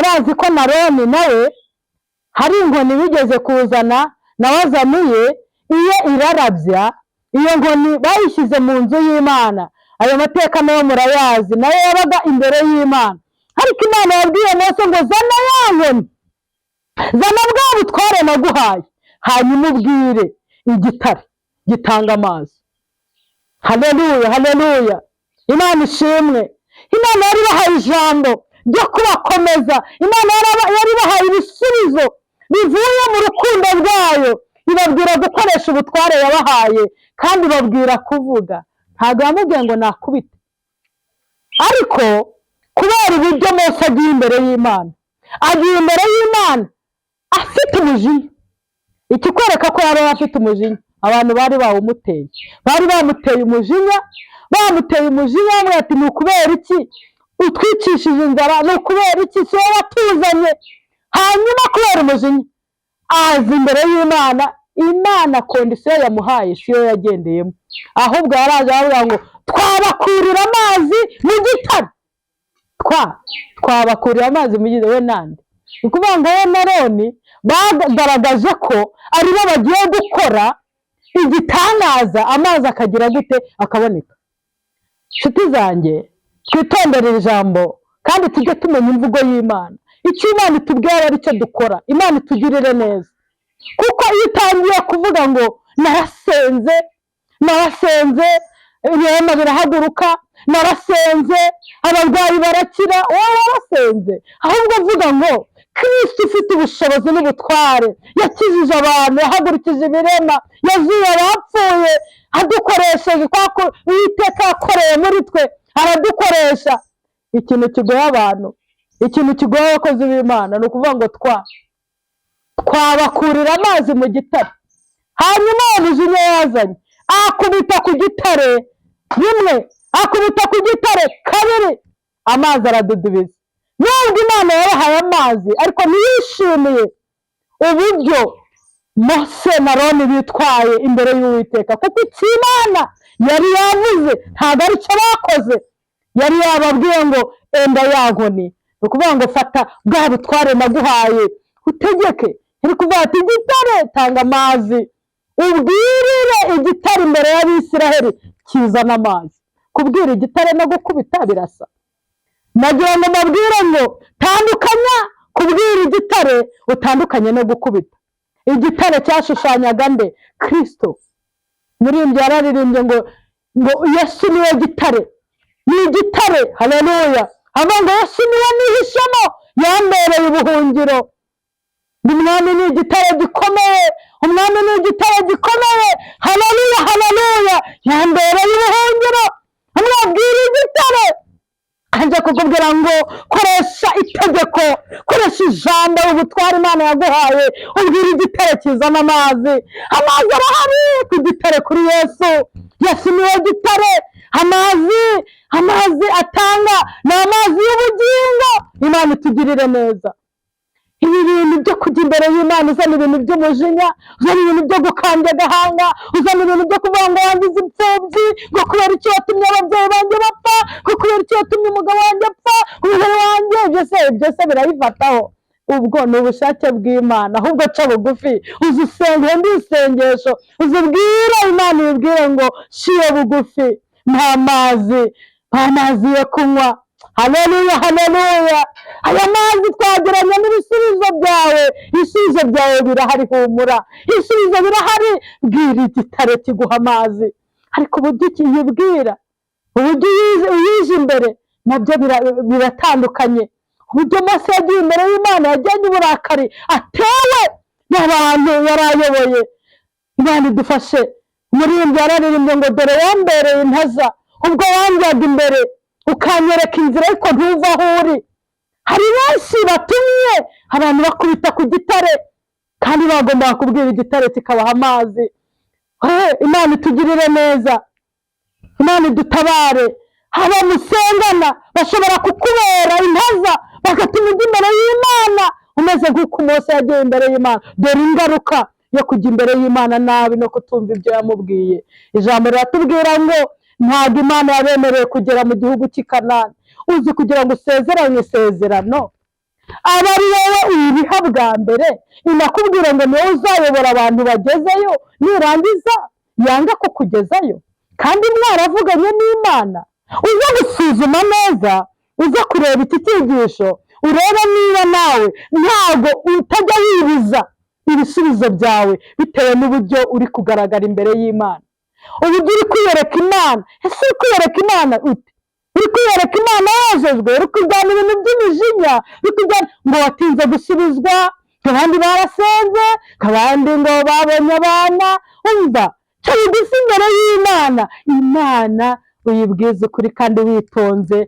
murazi ko Naroni nawe hari inkoni bigeze kuzana nawe azaniye iyo irarabya, iyo nkoni bayishyize mu nzu y'Imana. Ayo mateka nayo murayazi, nayo yabaga imbere y'Imana. Ariko Imana yabwiye Mose ngo zana ya nkoni, zana bwa butware naguhaye, hanyuma ubwire igitare gitanga amazi. Haleluya, haleluya, Imana ishimwe. Imana yari bahaye ijambo ryo kubakomeza, Imana yari bahaye ibisubizo bivuye mu rukundo rwayo, ibabwira gukoresha ubutware yabahaye kandi babwira kuvuga. Ntabwo yamubwiye ngo nakubite, ariko kubera uburyo Mose agiye imbere y'Imana, agiye imbere y'Imana afite umujinya. Ikikwereka ko yari afite umujinya, abantu bari bawumuteye, bari bamuteye umujinya, bamwe ati ni ukubera iki utwicishije inzara, ni ukubera iki si wowe watuzanye. Hanyuma kubera umujinya aza imbere y'Imana. Imana kondisiyo yamuhaye siyo yagendeyemo, ahubwo yaraje aravuga ngo twabakurira amazi mu gitare. Twabakurira amazi mu gitare. We nande? Ni ukuvuga ngo we Naroni bagaragaje ko aribo bagiye gukora igitangaza, amazi akagira gute? Akaboneka. Nshuti zanjye, twitondere ijambo kandi tujye tumenya imvugo y'Imana. Icyo Imana itubwira ari cyo dukora. Imana itugirire neza, kuko iyo utangiye kuvuga ngo narasenze ibirema birahaguruka, narasenze abarwayi barakira, wowe warasenze. Ahubwo uvuga ngo Kristo ufite ubushobozi n'ubutware yakijije abantu, yahagurukije ibirema, yazuye abapfuye, adukoresheje kwa Uwiteka yakoreye muri twe, aradukoresha. Ikintu kigoye abantu, ikintu kigoye abakozi b'Imana ni ukuvuga ngo twabakurira amazi mu gitare. Hanyuma umujinya yazanye akubita ku gitare rimwe, akubita ku gitare kabiri, amazi aradudubiza. Nubwo Imana yabahaye amazi, ariko ntiyishimiye uburyo Mose na Aroni bitwaye imbere y'Uwiteka, kuko icyo Imana yari yavuze ntabwo ari cyo bakoze. Yari yababwiye ngo enda ya nkoni, ni ukuvuga ngo fata bwa butware naguhaye utegeke. Yari kuvuga ati igitare tanga amazi, ubwirire igitare imbere y'Abisiraheli kizana amazi. Kubwira igitare no gukubita birasa. Nagira ngo mbabwire ngo tandukanya kubwira igitare utandukanye no gukubita. Igitare cyashushanyaga nde? Kristo. Murimbyi yararirimbye ngo Yesu niwe gitare, ni igitare. Haleluya. Avuga ngo Yesu niwe nihishemo, yambereye ubuhungiro. Umwami ni igitare gikomeye, umwami ni igitare gikomeye. Haleluya, haleluya, yambereye ubuhungiro. Amwabwira igitare, ajya kukubwira ngo koresha itegeko, koresha ijambo, ubutware Imana yaguhaye, ubwira igitare kizana amazi. Amazi arahari ku gitare kuri Yesu. Yesu niwe gitare. Amazi atanga ni amazi y'ubugingo. Imana itugirire neza. Ibi bintu byo kujya imbere y'Imana uzana ibintu by'umujinya, uzana ibintu byo gukambya agahanga, uzana ibintu byo kuvuga ngo wangize imfubyi, ngo kubera icyo watumye ababyeyi banjye bapfa, ngo kubera icyo watumye umugabo wanjye apfa, umugore wanjye, byose birabifataho. Ubwo ni ubushake bw'Imana. Ahubwo ca bugufi, uzusenge ndisengesho, uzubwira Imana, ibwire ngo shiye bugufi, nta mazi yo kunywa. Haleluya, haleluya. Aya mazi twageranya n'ibisubizo byawe. Ibisubizo byawe birahari, humura. Ibisubizo birahari. Bwira igitare kiguha amazi. Ariko uburyo ukiyibwira, uburyo uyije imbere, nabyo biratandukanye. Uburyo Mose yagiye imbere y'Imana yajyanye uburakari atewe n'abantu yari ayoboye. Imana idufashe. Umuririmbyi yararirimbye ngo dore wambereye intaza, ubwo wanjyaga imbere ukanyereka inzira ariko ntuva aho uri. Hari benshi batumye abantu bakubita ku gitare, kandi bagomba kubwira igitare kikabaha amazi. Imana itugirire neza, Imana idutabare. Aba musengana bashobora kukubera intaza, bagatuma ujya imbere y'Imana umeze nk'uko Mose yagiye imbere y'Imana. Dore ingaruka yo kujya imbere y'Imana nabi no kutumva ibyo yamubwiye. Ijambo riratubwira ngo ntabwo Imana yabemereye kugera mu gihugu cy'i Kanani uzi kugira ngo usezeranye isezerano. aba ari wowe uyibiha bwa mbere, inakubwira ngo niwe uzayobora abantu bagezeyo, nirangiza yanga kukugezayo. Kandi mwaravuganye n'Imana, uze gusuzuma neza, uze kureba iki cyigisho, urebe niba nawe ntabwo utajya wibuza ibisubizo byawe bitewe n'uburyo uri kugaragara imbere y'Imana, uburyo uri kwiyereka Imana. Ese uri kwiyereka Imana ute? Uri kwiyereka Imana yejejwe, uri kujyana ibintu by'imijinya, uri kujyana ngo watinze gusubizwa, abandi barasenze, abandi ngo babonye abana. Umva, cyo bigufi imbere y'Imana, Imana uyibwize ukuri kandi witonze,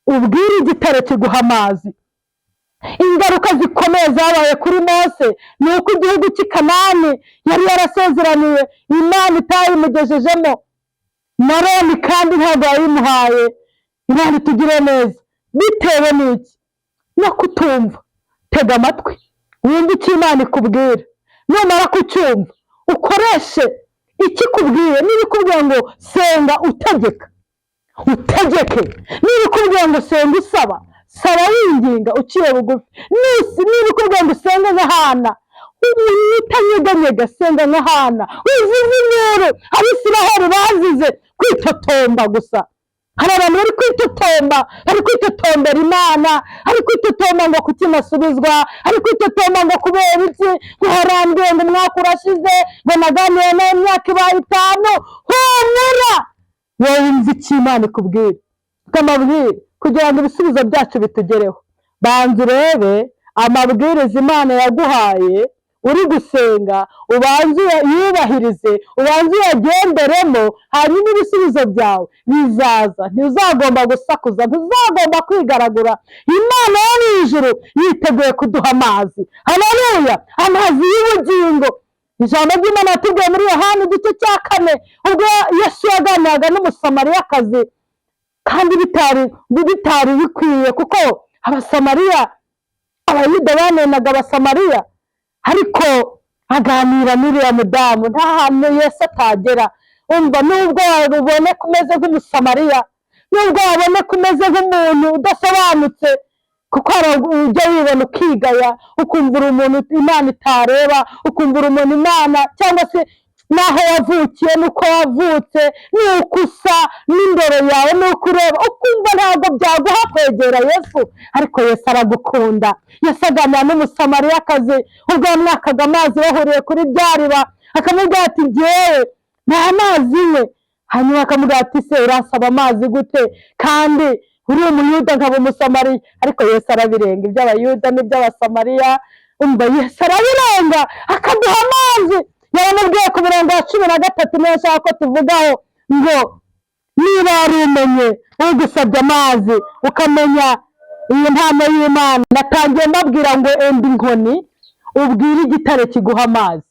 ubwire igitare kiguha amazi. Ingaruka zikomeye zabaye kuri Mose ni uko igihugu cy'i Kanani yari yarasezeraniye Imana itayimugejejemo, na Aroni kandi ntabwo yayimuhaye. Imana itugire neza. Bitewe n'iki? No kutumva. Tega amatwi wumve icyo Imana ikubwira, numara kucyumva ukoreshe ikikubwiye. Niba ikubwiye ngo senga utegeka, utegeke. Niba ikubwiye ngo senga usaba, saba winginga uciye bugufi. Niba ikubwiye ngo usenge nka Hana, utanyeganyega, senga nka Hana, wizize inkuru. Abisiraheli bazize kwitotomba gusa. Hari abantu bari kwitotomba, bari kwitotombera Imana, bari kwitotomba ngo kuki nasubizwa, bari kwitotomba ngo kubera iki, ngo harambwiye ngo umwaka urashize, ngo naganiye nawe imyaka ibaye 5. Humura, wowe wumva icyo Imana ikubwira, ukamabwira kugira ngo ibisubizo byacu bitugereho. Banza urebe amabwiriza Imana yaguhaye uri gusenga, ubanze yubahirize, ubanze uyagenderemo, hanyuma ibisubizo byawe bizaza. Ntuzagomba gusakuza, ntuzagomba kwigaragura. Imana yo mu ijuru yiteguye kuduha amazi. Haleluya! Amazi y'ubugingo. Ijambo ry'Imana yatubwiye muri Yohana igice cya 4, ubwo Yesu yaganiraga n'umusamariyakazi, kandi bitari bikwiye, kuko abasamariya, abayuda banenaga abasamariya, ariko aganira n'uriya mudamu. Nta hantu Yesu atagera. Umva, nubwo wabone kumeze nk'umusamariya, nubwo wabone kumeze nk'umuntu udasobanutse, kuko ujya wibona ukigaya, ukumva uri umuntu Imana itareba, ukumva uri umuntu Imana, cyangwa se naho wavukiye nuko wavutse, nuko usa n'imbere yawe, nuko ureba, ukumva ntabwo byaguha kwegera Yesu. Ariko Yesu aragukunda. Yesu aganira n'umusamariyakazi ubwo yamwakaga amazi, bahuriye kuri rya riba, akamubwira ati njyewe nta mazi nywe. Hanyuma akamubwira ati se urasaba amazi gute kandi uri umuyuda nkaba umusamariya? Ariko Yesu arabirenga iby'abayuda n'iby'abasamariya. Umva, Yesu arabirenga akaduha amazi. Yaramubwiye ku murongo wa 13 niyo nshaka ko tuvugaho, ngo niba wari umenye ugusabye amazi ukamenya iyi mpano y'Imana, natangiye mbabwira ngo enda inkoni ubwire igitare kiguha amazi.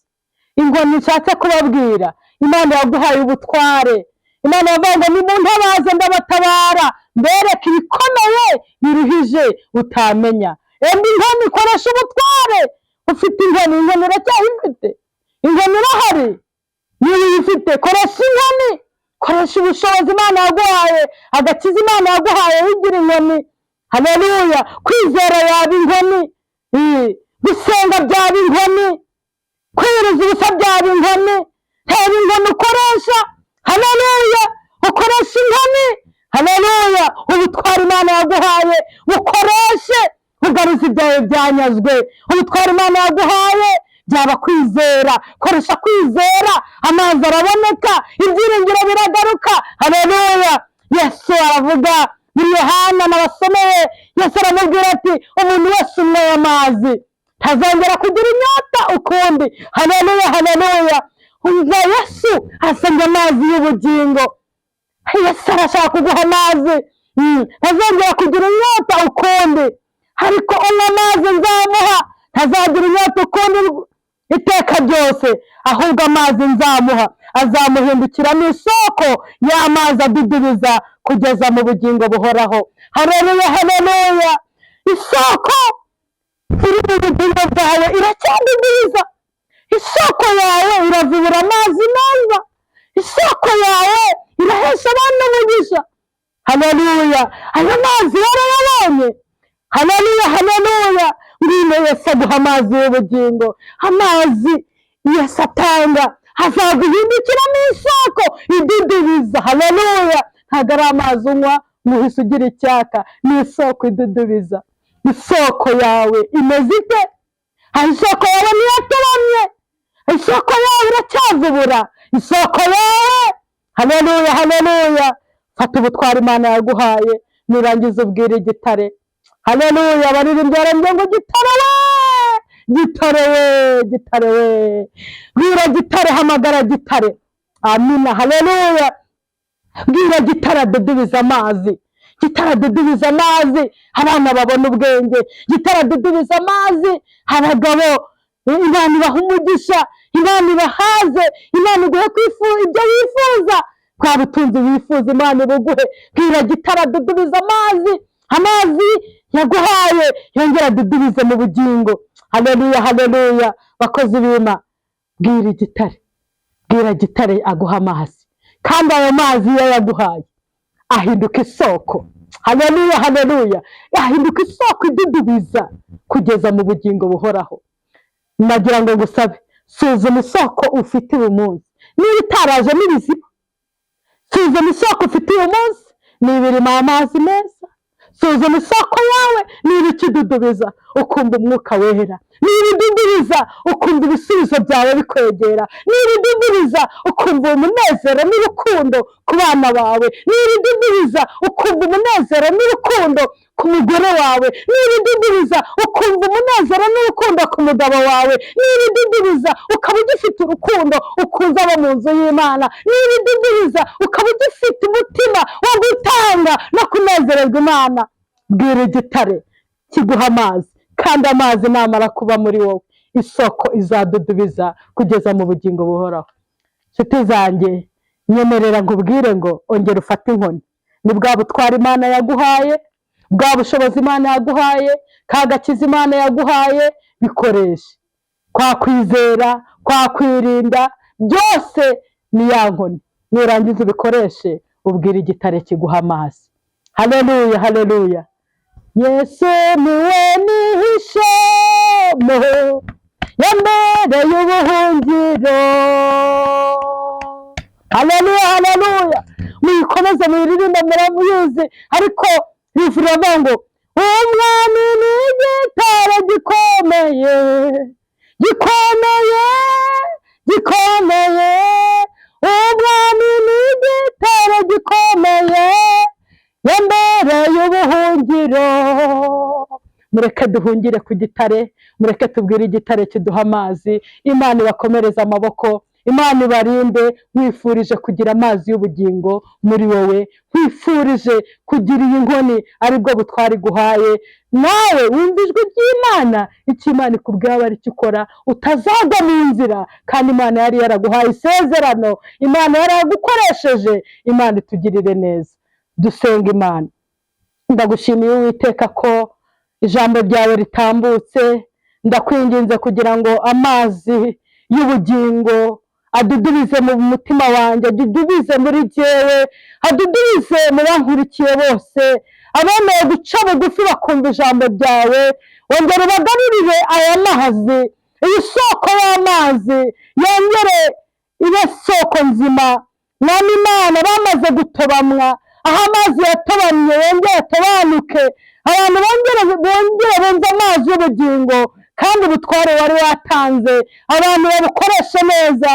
Inkoni nshatse kubabwira, Imana yaguhaye ubutware. Imana yavuga ngo nimuntabaze ndabatabara, mbereke ibikomeye biruhije utamenya. Enda inkoni, koresha ubutware. Ufite inkoni, inkoni uracyayifite? Inkoni irahari. Niba uyifite, koresha inkoni, koresha ubushobozi Imana yaguhaye, agakiza Imana yaguhaye wigira inkoni. Haleluya! Kwizera yaba inkoni, gusenga byaba inkoni, kwiriza ubusa byaba inkoni. Reba inkoni ukoresha. Haleluya! Ukoresha inkoni. Haleluya! Ubutwara Imana yaguhaye bukoreshe, ugaruza ibyawe byanyazwe. Ubutwara Imana yaguhaye byaba kwizera. Koresha kwizera, amazi araboneka, ibyiringiro biragaruka. Haleluya! Yesu aravuga muri Yohana nabasomeye, Yesu aramubwira ati umuntu wese unyweye amazi ntazongera kugira inyota ukundi. Haleluya, haleluya! Umva, Yesu asanga amazi y'ubugingo. Yesu arashaka kuguha amazi, ntazongera kugira inyota ukundi. Ariko unywa amazi nzamuha, ntazagira inyota ukundi iteka ryose, ahubwo amazi nzamuha azamuhindukiramo isoko y'amazi adudubiza kugeza mu bugingo buhoraho. Haleluya, haleluya! Isoko iri mu bugingo bwawe iracyadudubiza. Isoko yawe iravubura amazi meza. Isoko yawe irahesha abandi umugisha. Haleluya! Ayo mazi warayabonye. Haleluya, haleluya! Yesu aguha amazi y'ubugingo, amazi Yesu atanga azaguhindukiramo isoko idudubiza. Haleluya! Ntabwo ari amazi unywa ngo uhise ugira icyaka, ni isoko idudubiza. Isoko yawe imeze ite? Hari isoko yawe ntiyatobamye, isoko yawe iracyavubura, isoko yawe. Haleluya, haleluya! Fata ubutwari Imana yaguhaye, nurangiza ubwire igitare. Haleluya! Abaririmbyi barambye ngo gitare we, gitare we, gitare we, bwira gitare, hamagara gitare. Amina, haleluya! Bwira gitare adudubiza amazi, gitare adudubiza amazi, abana babona ubwenge, gitare adudubiza amazi, abagabo Imana ibaha umugisha, Imana ibahaze, Imana iguhe ibyo wifuza, bwa butunzi wifuza Imana ibuguhe. Bwira gitare adudubiza amazi, amazi yaguhaye yongera adudubize mu bugingo. Haleluya, haleluya! Bakozi b'Imana, bwira igitare, bwira gitare aguha amazi, kandi ayo mazi iyo yaguhaye ahinduka isoko. Haleluya, haleluya! Ahinduka isoko idudubiza kugeza mu bugingo buhoraho. Nagira ngo ngusabe, suzuma isoko ufite uyu munsi, niba itaraje n'ibiziba. Suzuma isoko ufite uyu munsi, niba irimo amazi meza. Suzuma isoko yawe, niba ikidudubiza ukumva umwuka wera, niba idudubiza ukumva ibisubizo byawe bikwegera, niba idudubiza ukumva umunezero n'urukundo ku bana bawe, niba idudubiza ukumva umunezero n'urukundo ku mugore wawe, niba idudubiza ukumva umunezero n'urukundo ku mugabo wawe, niba idudubiza ukaba ugifite urukundo ukunze abo mu nzu y'Imana, niba idudubiza ukaba ugifite umutima wo gutanga no kunezererwa Imana, bwira igitare kiguha amazi, kandi amazi namara kuba muri wowe, isoko izadudubiza kugeza mu bugingo buhoraho. Nshuti zanjye, nyemerera nkubwire ngo ongera ufate inkoni. Ni bwa butwari Imana yaguhaye, bwa bushobozi Imana yaguhaye, ka gakiza Imana yaguhaye, bikoreshe. Kwa kwizera, kwa kwirinda, byose ni ya nkoni. Nurangiza ubikoreshe, ubwira igitare kiguha amazi. Haleluya, haleluya! Yesu niwe nihishemo, yambereye ubuhungiro. Haleluya, haleluya! Muyikomeze muyiririmbe, muramuzi, ariko rivuravuga ngo umwami ni igitare gikomeye, gikomeye, gikomeye. Umwami ni igitare gikomeye, yambereye ubuhungiro. Mureke duhungire ku gitare, mureke tubwire igitare kiduha amazi. Imana ibakomereze amaboko, Imana ibarinde. Nkwifurije kugira amazi y'ubugingo muri wowe, nkwifurije kugira iyi nkoni aribwo butwari guhaye. Nawe wumva ijwi ry'Imana, icyo Imana ikubwira aba ari cyo ukora, utazagwa mu nzira, kandi Imana yari yaraguhaye isezerano, Imana yaragukoresheje. Imana itugirire neza. Dusenga Imana. Ndagushimiye Uwiteka ko ijambo ryawe ritambutse. Ndakwinginze kugira ngo amazi y'ubugingo adudubize mu mutima wanjye, adudubize muri jyewe, adudubize mu bankurikiye bose, abemeye guca bugufi bakumva ijambo ryawe. Wongere ubagarurire aya mazi, iyi soko y'amazi yongere ibe soko nzima. Mwami Imana, bamaze gutobamwa, aho amazi yatobamye yongere atobanuke, abantu bongere bumve amazi y'ubugingo, kandi ubutware wari watanze abantu babukoreshe neza,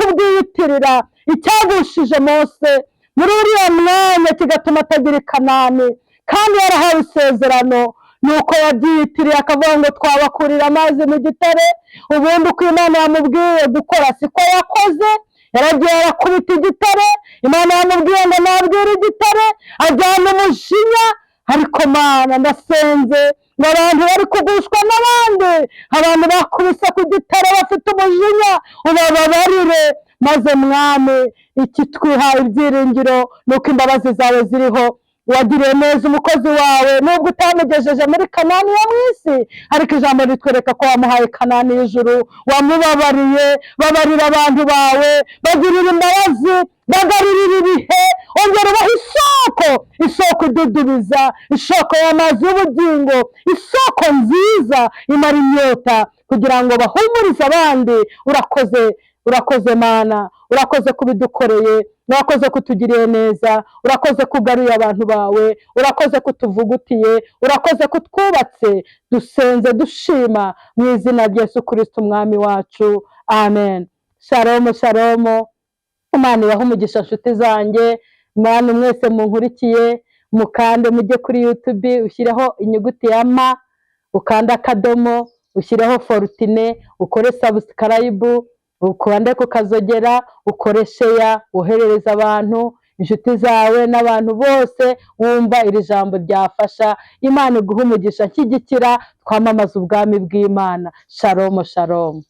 bakubwiyitirira icyagushije Mose muri uriya mwanya kigatuma atagira i Kanani, kandi yarahawe isezerano. Nuko yabyiyitiriye akavuga ngo twabakurira amazi mu gitare. Ubundi uko Imana yamubwiye gukora siko yakoze, yaragiye arakubita igitare. Imana yamubwiye ngo nabwire igitare, ajyana umujinya. Ariko Mana, ndasenze ngo abantu bari kugushwa n'abandi, abantu bakubise ku gitare bafite umujinya, ubababarire. Maze Mwami, iki twihaye ibyiringiro nuko imbabazi zawe ziriho. wagiriye neza umukozi wawe nubwo utamugejeje muri Kanani yo mu isi, ariko ijambo ritwereka ko wamuhaye Kanani y'ijuru, wamubabariye. Babarira abantu bawe, bagirira imbabazi, bagarurira ibihe, ongera ubaha isoko idudubiza, isoko y'amazi y'ubugingo, isoko nziza imara inyota, kugira ngo bahumurize abandi. Urakoze Mana, urakoze kubidukoreye, urakoze kutugiriye neza, urakoze kugaruye abantu bawe, urakoze kutuvugutiye, urakoze kutwubatse. Dusenze dushima mu izina rya Yesu Kristo umwami wacu, amen. Shalom shalom. Imana ibahe umugisha nshuti zanjye, Mana mwese munkurikiye, mukande mujye kuri YouTube, ushyireho inyuguti ya ma, ukanda akadomo, ushyireho Fortune, ukore subscribe, ukande kukazogera, ukore share, woherereza abantu, inshuti zawe n'abantu bose wumva iri jambo ryafasha. Imana iguhe umugisha, nshyigikira twamamaza ubwami bw'Imana. Shalom shalom.